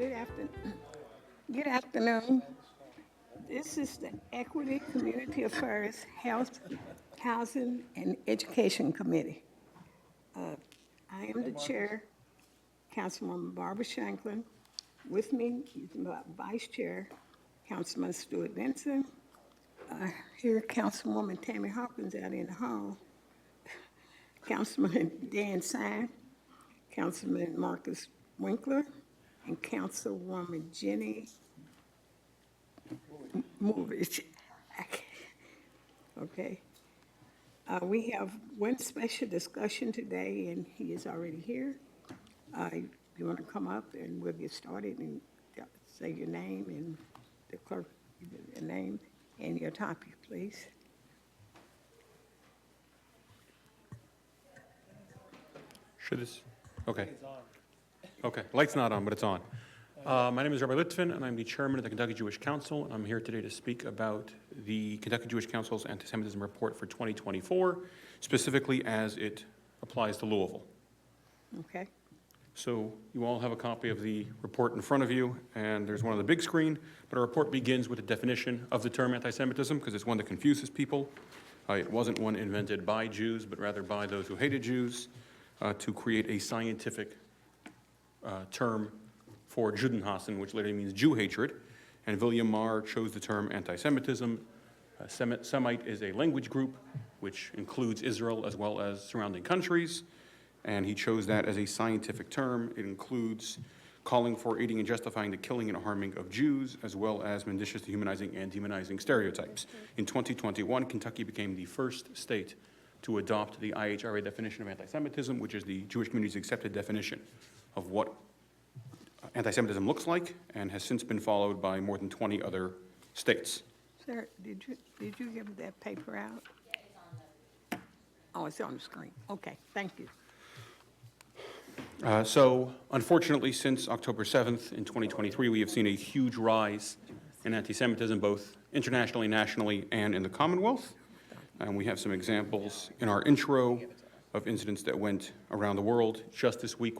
Good afternoon. Good afternoon. This is the Equity, Community Affairs, Health, Housing, and Education Committee. I am the chair, Councilwoman Barbara Shanklin. With me is my vice chair, Councilman Stuart Benson. Here, Councilwoman Tammy Hawkins out in the hall. Councilman Dan Sine, Councilman Marcus Winkler, and Councilwoman Jenny Movich. Okay. We have one special discussion today, and he is already here. You want to come up, and we'll get started and say your name and the clerk, your name and your topic, please. Should this? Okay. Okay, light's not on, but it's on. My name is Rabbi Litvin, and I'm the chairman of the Kentucky Jewish Council. And I'm here today to speak about the Kentucky Jewish Council's anti-Semitism report for 2024, specifically as it applies to Louisville. Okay. So you all have a copy of the report in front of you, and there's one on the big screen, but our report begins with a definition of the term anti-Semitism because it's one that confuses people. It wasn't one invented by Jews, but rather by those who hated Jews to create a scientific term for Judenhassen, which literally means Jew hatred. And William Marr chose the term anti-Semitism. Semite is a language group which includes Israel as well as surrounding countries. And he chose that as a scientific term. It includes calling for aiding and justifying the killing and harming of Jews, as well as mendicious, dehumanizing, and demonizing stereotypes. In 2021, Kentucky became the first state to adopt the IHRA definition of anti-Semitism, which is the Jewish community's accepted definition of what anti-Semitism looks like, and has since been followed by more than 20 other states. Sir, did you give that paper out? Oh, it's on the screen. Okay, thank you. So, unfortunately, since October 7th in 2023, we have seen a huge rise in anti-Semitism, both internationally, nationally, and in the Commonwealth. And we have some examples in our intro of incidents that went around the world. Just this week,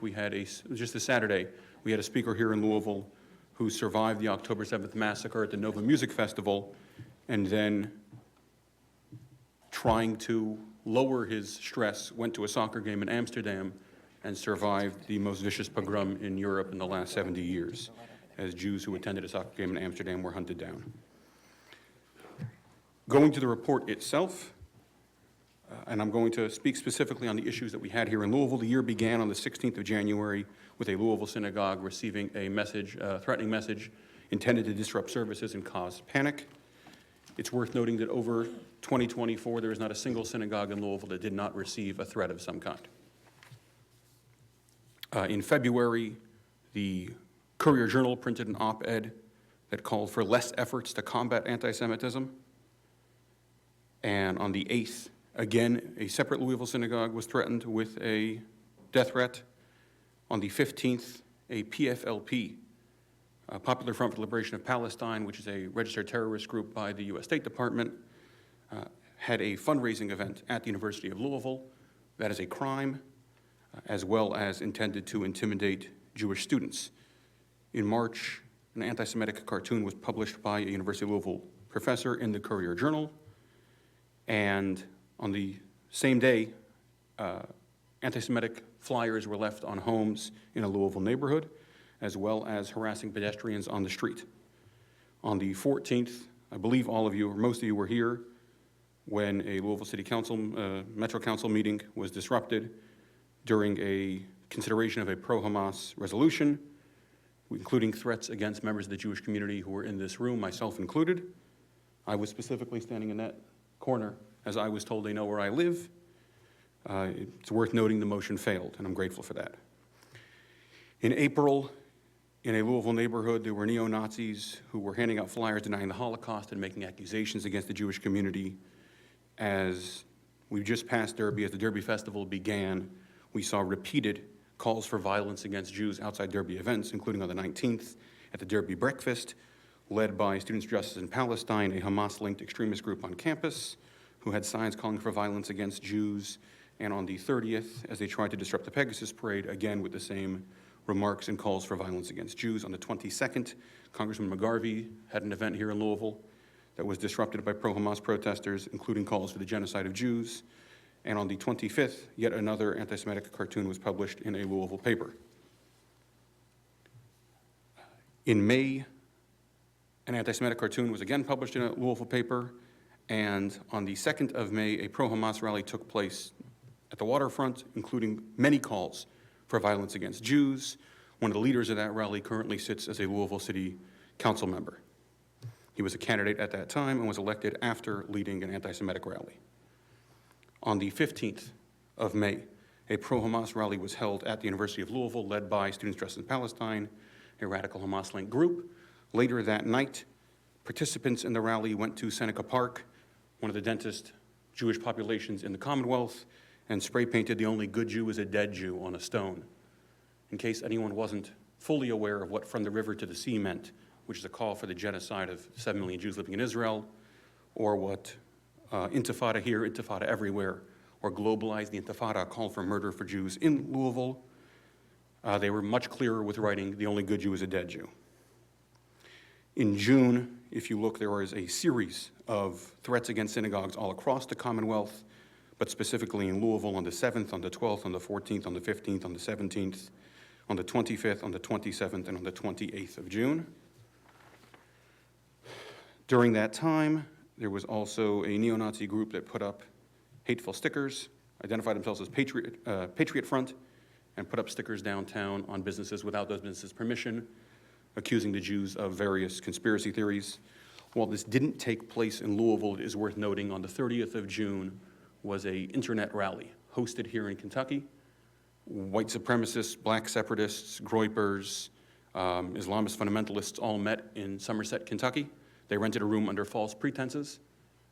just this Saturday, we had a speaker here in Louisville who survived the October 7th massacre at the Nova Music Festival, and then trying to lower his stress, went to a soccer game in Amsterdam and survived the most vicious pogrom in Europe in the last 70 years, as Jews who attended a soccer game in Amsterdam were hunted down. Going to the report itself, and I'm going to speak specifically on the issues that we had here in Louisville. The year began on the 16th of January with a Louisville synagogue receiving a message, threatening message intended to disrupt services and cause panic. It's worth noting that over 2024, there is not a single synagogue in Louisville that did not receive a threat of some kind. In February, the Courier-Journal printed an op-ed that called for less efforts to combat anti-Semitism. And on the 8th, again, a separate Louisville synagogue was threatened with a death threat. On the 15th, a PFLP, Popular Front for the Liberation of Palestine, which is a registered terrorist group by the U.S. State Department, had a fundraising event at the University of Louisville. That is a crime, as well as intended to intimidate Jewish students. In March, an anti-Semitic cartoon was published by a University of Louisville professor in the Courier-Journal. And on the same day, anti-Semitic flyers were left on homes in a Louisville neighborhood, as well as harassing pedestrians on the street. On the 14th, I believe all of you, or most of you, were here when a Louisville City Council, Metro Council meeting was disrupted during a consideration of a pro-Hamas resolution, including threats against members of the Jewish community who were in this room, myself included. I was specifically standing in that corner, as I was told they know where I live. It's worth noting the motion failed, and I'm grateful for that. In April, in a Louisville neighborhood, there were neo-Nazis who were handing out flyers denying the Holocaust and making accusations against the Jewish community. As we just passed Derby, as the Derby Festival began, we saw repeated calls for violence against Jews outside Derby events, including on the 19th at the Derby Breakfast, led by Students for Justice in Palestine, a Hamas-linked extremist group on campus, who had signs calling for violence against Jews. And on the 30th, as they tried to disrupt the Pegasus Parade, again with the same remarks and calls for violence against Jews. On the 22nd, Congressman McGarvey had an event here in Louisville that was disrupted by pro-Hamas protesters, including calls for the genocide of Jews. And on the 25th, yet another anti-Semitic cartoon was published in a Louisville paper. In May, an anti-Semitic cartoon was again published in a Louisville paper, and on the 2nd of May, a pro-Hamas rally took place at the waterfront, including many calls for violence against Jews. One of the leaders of that rally currently sits as a Louisville City Council member. He was a candidate at that time and was elected after leading an anti-Semitic rally. On the 15th of May, a pro-Hamas rally was held at the University of Louisville, led by Students Dressed in Palestine, a radical Hamas-linked group. Later that night, participants in the rally went to Seneca Park, one of the densest Jewish populations in the Commonwealth, and spray-painted "The only good Jew is a dead Jew" on a stone. In case anyone wasn't fully aware of what "from the river to the sea" meant, which is a call for the genocide of 7 million Jews living in Israel, or what Intifada here, Intifada everywhere, or Globalize the Intifada, call for murder for Jews in Louisville, they were much clearer with writing "The only good Jew is a dead Jew." In June, if you look, there was a series of threats against synagogues all across the Commonwealth, but specifically in Louisville on the 7th, on the 12th, on the 14th, on the 15th, on the 17th, on the 25th, on the 27th, and on the 28th of June. During that time, there was also a neo-Nazi group that put up hateful stickers, identified themselves as Patriot Front, and put up stickers downtown on businesses without those businesses' permission, accusing the Jews of various conspiracy theories. While this didn't take place in Louisville, it is worth noting on the 30th of June was an internet rally hosted here in Kentucky. White supremacists, black separatists, Groypers, Islamist fundamentalists all met in Somerset, Kentucky. They rented a room under false pretenses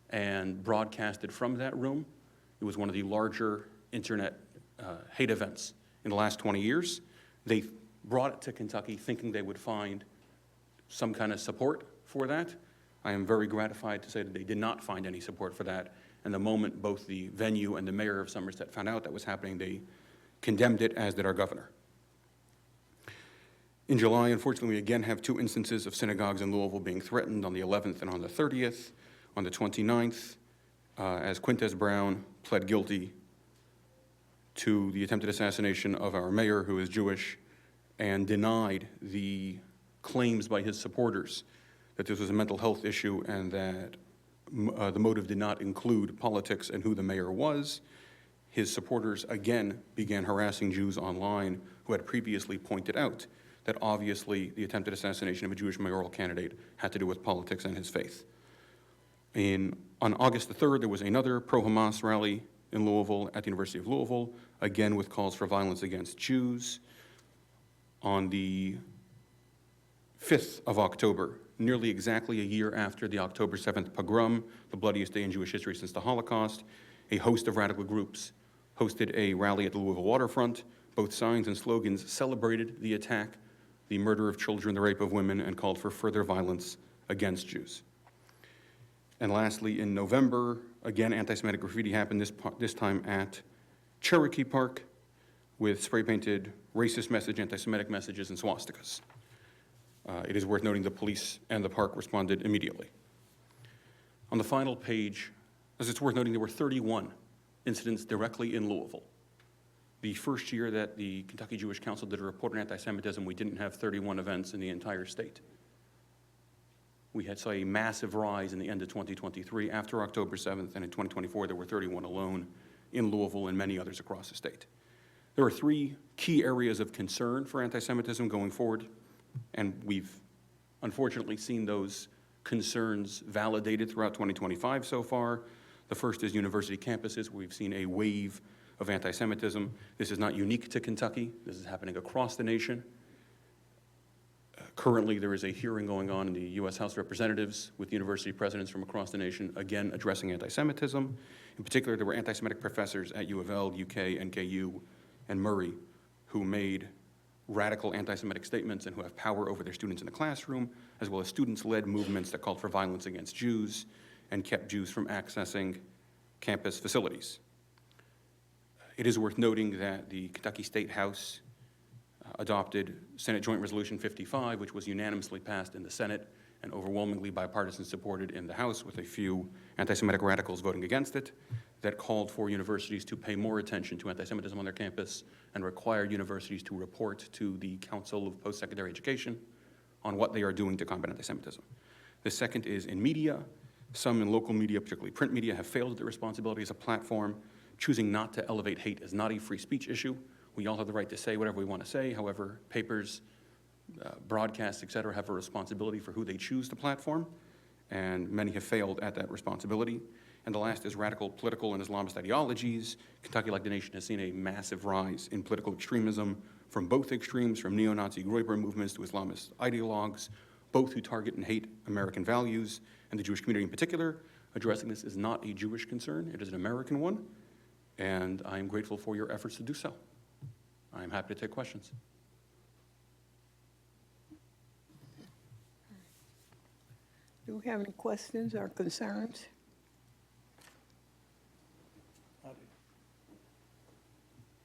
and broadcasted from that room. It was one of the larger internet hate events in the last 20 years. They brought it to Kentucky thinking they would find some kind of support for that. I am very gratified to say that they did not find any support for that. And the moment both the venue and the mayor of Somerset found out that was happening, they condemned it, as did our governor. In July, unfortunately, we again have 2 instances of synagogues in Louisville being threatened, on the 11th and on the 30th. On the 29th, as Quintez Brown pled guilty to the attempted assassination of our mayor, who is Jewish, and denied the claims by his supporters that this was a mental health issue and that the motive did not include politics and who the mayor was. His supporters again began harassing Jews online who had previously pointed out that obviously the attempted assassination of a Jewish mayoral candidate had to do with politics and his faith. On August the 3rd, there was another pro-Hamas rally in Louisville at the University of Louisville, again with calls for violence against Jews. On the 5th of October, nearly exactly a year after the October 7th pogrom, the bloodiest day in Jewish history since the Holocaust, a host of radical groups hosted a rally at the Louisville waterfront. Both signs and slogans celebrated the attack, the murder of children, the rape of women, and called for further violence against Jews. And lastly, in November, again, anti-Semitic graffiti happened, this time at Cherokee Park, with spray-painted racist anti-Semitic messages, and swastikas. It is worth noting the police and the park responded immediately. On the final page, as it's worth noting, there were 31 incidents directly in Louisville. The first year that the Kentucky Jewish Council did a report on anti-Semitism, we didn't have 31 events in the entire state. We saw a massive rise in the end of 2023 after October 7th, and in 2024 there were 31 alone in Louisville and many others across the state. There are 3 key areas of concern for anti-Semitism going forward, and we've unfortunately seen those concerns validated throughout 2025 so far. The first is university campuses, where we've seen a wave of anti-Semitism. This is not unique to Kentucky. This is happening across the nation. Currently, there is a hearing going on in the U.S. House of Representatives with university presidents from across the nation, again addressing anti-Semitism. In particular, there were anti-Semitic professors at U of L, UK, NKU, and Murray who made radical anti-Semitic statements and who have power over their students in the classroom, as well as students-led movements that called for violence against Jews and kept Jews from accessing campus facilities. It is worth noting that the Kentucky State House adopted Senate Joint Resolution 55, which was unanimously passed in the Senate and overwhelmingly bipartisan supported in the House, with a few anti-Semitic radicals voting against it, that called for universities to pay more attention to anti-Semitism on their campus and required universities to report to the Council of Post-Secondary Education on what they are doing to combat anti-Semitism. The second is in media. Some in local media, particularly print media, have failed at their responsibility as a platform. Choosing not to elevate hate is not a free speech issue. We all have the right to say whatever we want to say. However, papers, broadcasts, et cetera, have a responsibility for who they choose to platform, and many have failed at that responsibility. And the last is radical political and Islamist ideologies. Kentucky, like the nation, has seen a massive rise in political extremism from both extremes, from neo-Nazi Greuper movements to Islamist ideologues, both who target and hate American values and the Jewish community in particular. Addressing this is not a Jewish concern, it is an American one, and I am grateful for your efforts to do so. I am happy to take questions. Do we have any questions or concerns?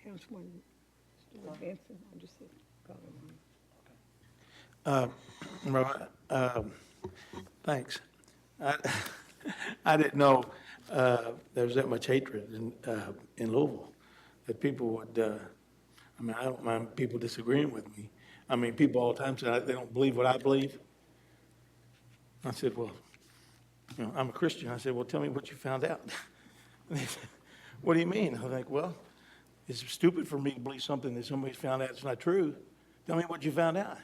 Councilman Stuart Benson, I'll just call him. Robert, thanks. I didn't know there was that much hatred in Louisville, that people would, I mean, I don't mind people disagreeing with me. I mean, people all the time say they don't believe what I believe. I said, well, you know, I'm a Christian. I said, well, tell me what you found out. And they said, what do you mean? I was like, well, it's stupid for me to believe something that somebody's found out it's not true. Tell me what you found out.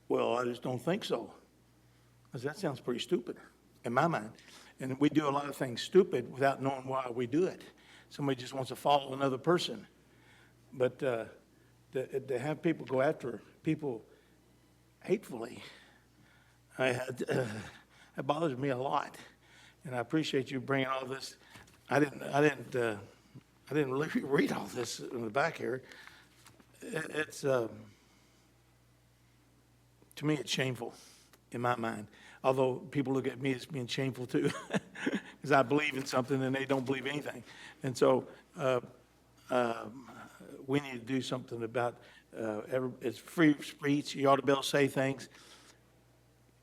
Well, I just don't think so. I said, that sounds pretty stupid in my mind. And we do a lot of things stupid without knowing why we do it. Somebody just wants to follow another person. But to have people go after people hatefully, it bothers me a lot. And I appreciate you bringing all this. I didn't really read all this in the back here. It's to me, it's shameful in my mind. Although people look at me as being shameful too, because I believe in something and they don't believe anything. And so we need to do something about it's free speech. You ought to be able to say things.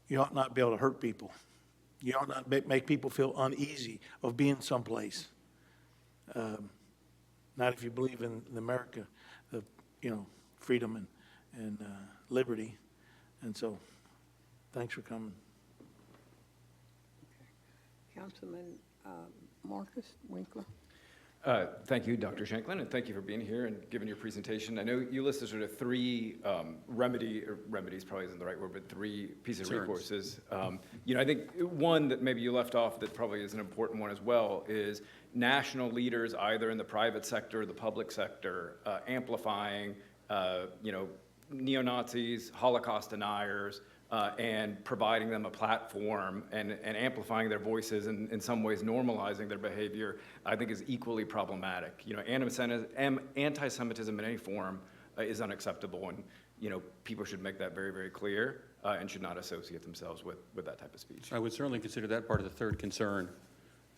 You ought not be able to hurt people. You ought not make people feel uneasy of being someplace. Not if you believe in America, freedom and liberty. And so, thanks for coming. Councilman Marcus Winkler. Thank you, Dr. Shanklin, and thank you for being here and giving your presentation. I know you listed sort of three remedies probably isn't the right word, but three pieces of recourses. I think one that maybe you left off that probably is an important one as well is national leaders, either in the private sector or the public sector, amplifying, neo-Nazis, Holocaust deniers, and providing them a platform and amplifying their voices and in some ways normalizing their behavior, I think is equally problematic. Anti-Semitism in any form is unacceptable, and people should make that very, very clear and should not associate themselves with that type of speech. I would certainly consider that part of the third concern,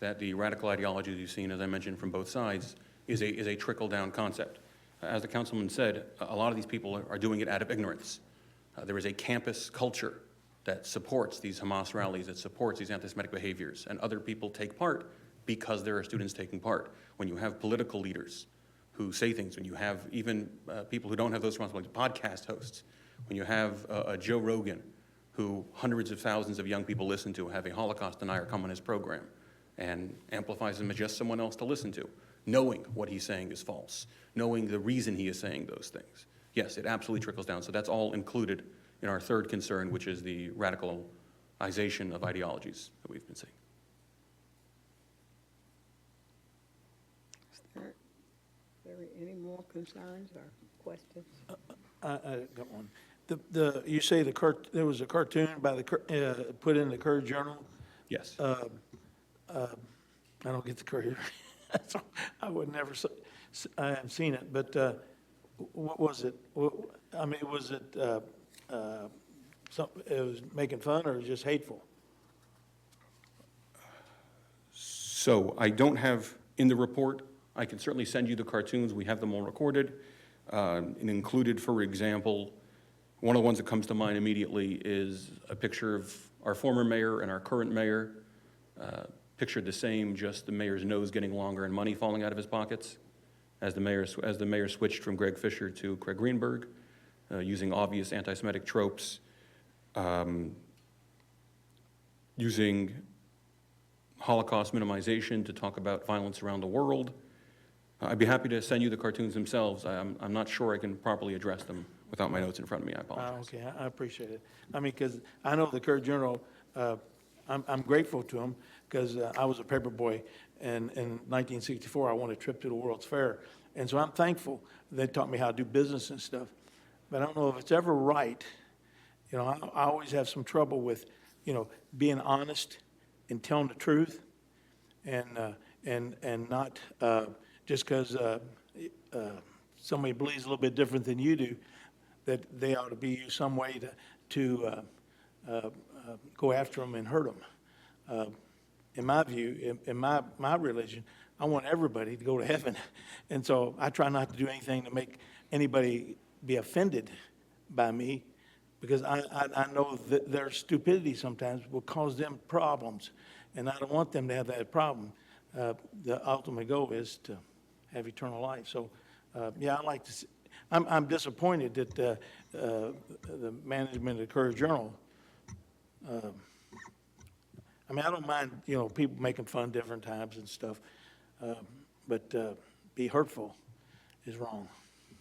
that the radical ideologies you've seen, as I mentioned, from both sides, is a trickle-down concept. As the councilman said, a lot of these people are doing it out of ignorance. There is a campus culture that supports these Hamas rallies, that supports these anti-Semitic behaviors, and other people take part because there are students taking part. When you have political leaders who say things, when you have even people who don't have those responsibilities, podcast hosts, when you have a Joe Rogan, who hundreds of thousands of young people listen to, have a Holocaust denier come on his program and amplifies him as just someone else to listen to, knowing what he's saying is false, knowing the reason he is saying those things. Yes, it absolutely trickles down. So that's all included in our third concern, which is the radicalization of ideologies that we've been seeing. Is there any more concerns or questions? I got one. You say there was a cartoon by put in the Courier Journal. Yes. I don't get the Courier, so I would never. I haven't seen it, but what was it? I mean, was it something? It was making fun, or just hateful? So I don't have in the report. I can certainly send you the cartoons. We have them all recorded. And included, for example, one of the ones that comes to mind immediately is a picture of our former mayor and our current mayor, pictured the same, just the mayor's nose getting longer and money falling out of his pockets as the mayor switched from Greg Fisher to Craig Greenberg, using obvious anti-Semitic tropes, using Holocaust minimization to talk about violence around the world. I'd be happy to send you the cartoons themselves. I'm not sure I can properly address them without my notes in front of me. I apologize. Okay, I appreciate it. I mean, because I know the Courier-Journal, I'm grateful to them, because I was a paper boy, and in 1964, I won a trip to the World's Fair. And so I'm thankful they taught me how to do business and stuff. But I don't know if it's ever right. You know, I always have some trouble with, being honest and telling the truth, and not just because somebody believes a little bit different than you do, that they ought to be used some way to go after them and hurt them. In my view, in my religion, I want everybody to go to heaven. And so I try not to do anything to make anybody be offended by me, because I know that their stupidity sometimes will cause them problems, and I don't want them to have that problem. The ultimate goal is to have eternal life. So, yeah, I like to see, I'm disappointed that the management of the Courier-Journal, I mean, I don't mind, people making fun different times and stuff, but be hurtful is wrong.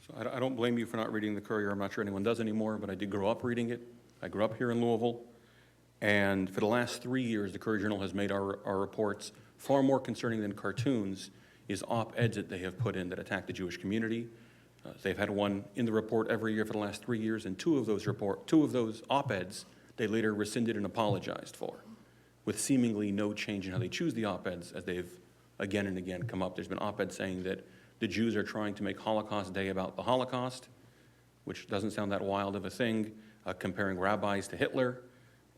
So I don't blame you for not reading the Courier. I'm not sure anyone does anymore, but I did grow up reading it. I grew up here in Louisville. And for the last 3 years, the Courier-Journal has made our reports far more concerning than cartoons, is op-eds that they have put in that attack the Jewish community. They've had one in the report every year for the last 3 years, and two of those op-eds they later rescinded and apologized for, with seemingly no change in how they choose the op-eds, as they've again and again come up. There's been op-eds saying that the Jews are trying to make Holocaust Day about the Holocaust, which doesn't sound that wild of a thing, comparing rabbis to Hitler,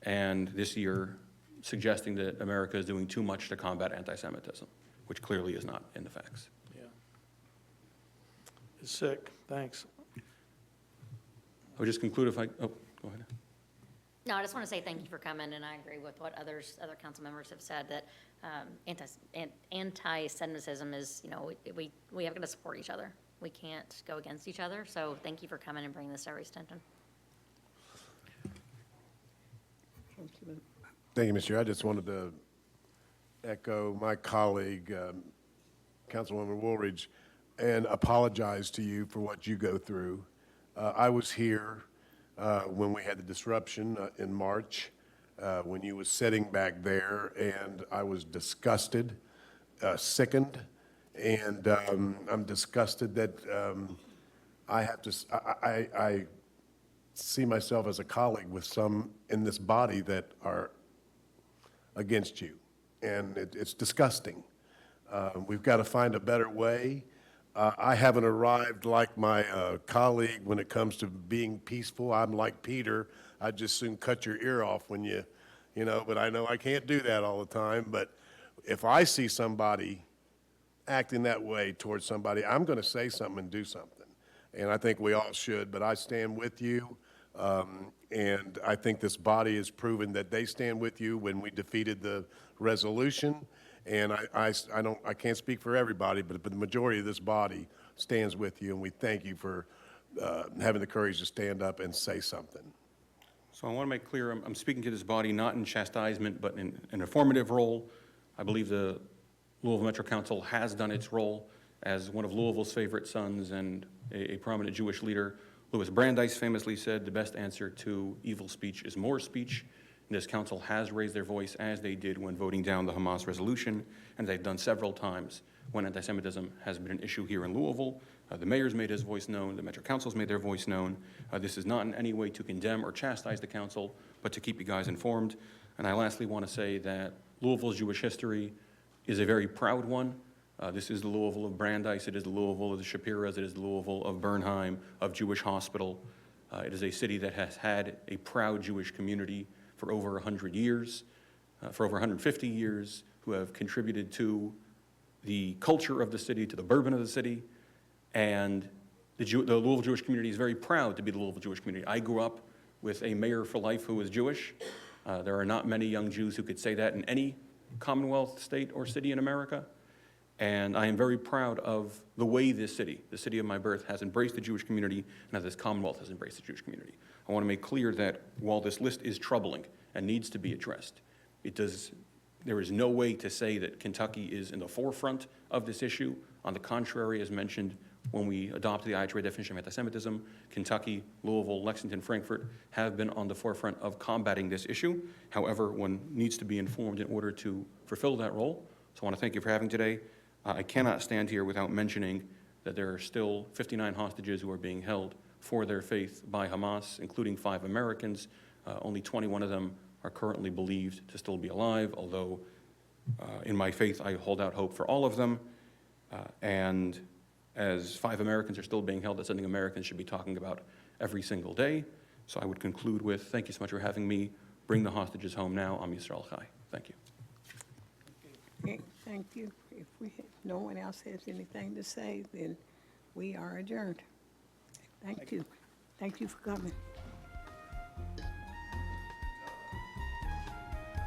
and this year suggesting that America is doing too much to combat anti-Semitism, which clearly is not in the facts. Yeah. It's sick. Thanks. I would just conclude if I, oh, go ahead. No, I just want to say thank you for coming, and I agree with what other council members have said, that anti-Semitism is, we have to support each other. We can't go against each other, so thank you for coming and bringing this to our attention. Thank you, Mr. Chair. I just wanted to echo my colleague, Councilwoman Woolridge, and apologize to you for what you go through. I was here when we had the disruption in March, when you was sitting back there, and I was disgusted, sickened, and I'm disgusted that I see myself as a colleague with some in this body that are against you, and it's disgusting. We've got to find a better way. I haven't arrived like my colleague when it comes to being peaceful. I'm like Peter. I'd just soon cut your ear off when but I know I can't do that all the time. But if I see somebody acting that way towards somebody, I'm going to say something and do something. And I think we all should, but I stand with you. And I think this body has proven that they stand with you when we defeated the resolution. And I can't speak for everybody, but the majority of this body stands with you, and we thank you for having the courage to stand up and say something. So I want to make clear, I'm speaking to this body not in chastisement, but in an informative role. I believe the Louisville Metro Council has done its role as one of Louisville's favorite sons and a prominent Jewish leader. Louis Brandeis famously said, the best answer to evil speech is more speech. And this council has raised their voice, as they did when voting down the Hamas resolution, and they've done several times when anti-Semitism has been an issue here in Louisville. The mayor's made his voice known, the Metro Council's made their voice known. This is not in any way to condemn or chastise the council, but to keep you guys informed. And I lastly want to say that Louisville's Jewish history is a very proud one. This is the Louisville of Brandeis, it is the Louisville of the Shapiras, it is the Louisville of Bernheim, of Jewish Hospital. It is a city that has had a proud Jewish community for over 100 years, for over 150 years, who have contributed to the culture of the city, to the bourbon of the city, and The Louisville Jewish community is very proud to be the Louisville Jewish community. I grew up with a mayor for life who was Jewish. There are not many young Jews who could say that in any Commonwealth, state, or city in America. And I am very proud of the way this city, the city of my birth, has embraced the Jewish community and how this Commonwealth has embraced the Jewish community. I want to make clear that while this list is troubling and needs to be addressed, there is no way to say that Kentucky is in the forefront of this issue. On the contrary, as mentioned, when we adopted the IHRA definition of anti-Semitism, Kentucky, Louisville, Lexington, Frankfort have been on the forefront of combating this issue. However, one needs to be informed in order to fulfill that role. So I want to thank you for having today. I cannot stand here without mentioning that there are still 59 hostages who are being held for their faith by Hamas, including 5 Americans. Only 21 of them are currently believed to still be alive, although in my faith I hold out hope for all of them. And as 5 Americans are still being held, that's something Americans should be talking about every single day. So I would conclude with, thank you so much for having me. Bring the hostages home now. Am Yisrael Chai. Thank you. Okay, thank you. If no one else has anything to say, then we are adjourned. Thank you. Thank you for coming.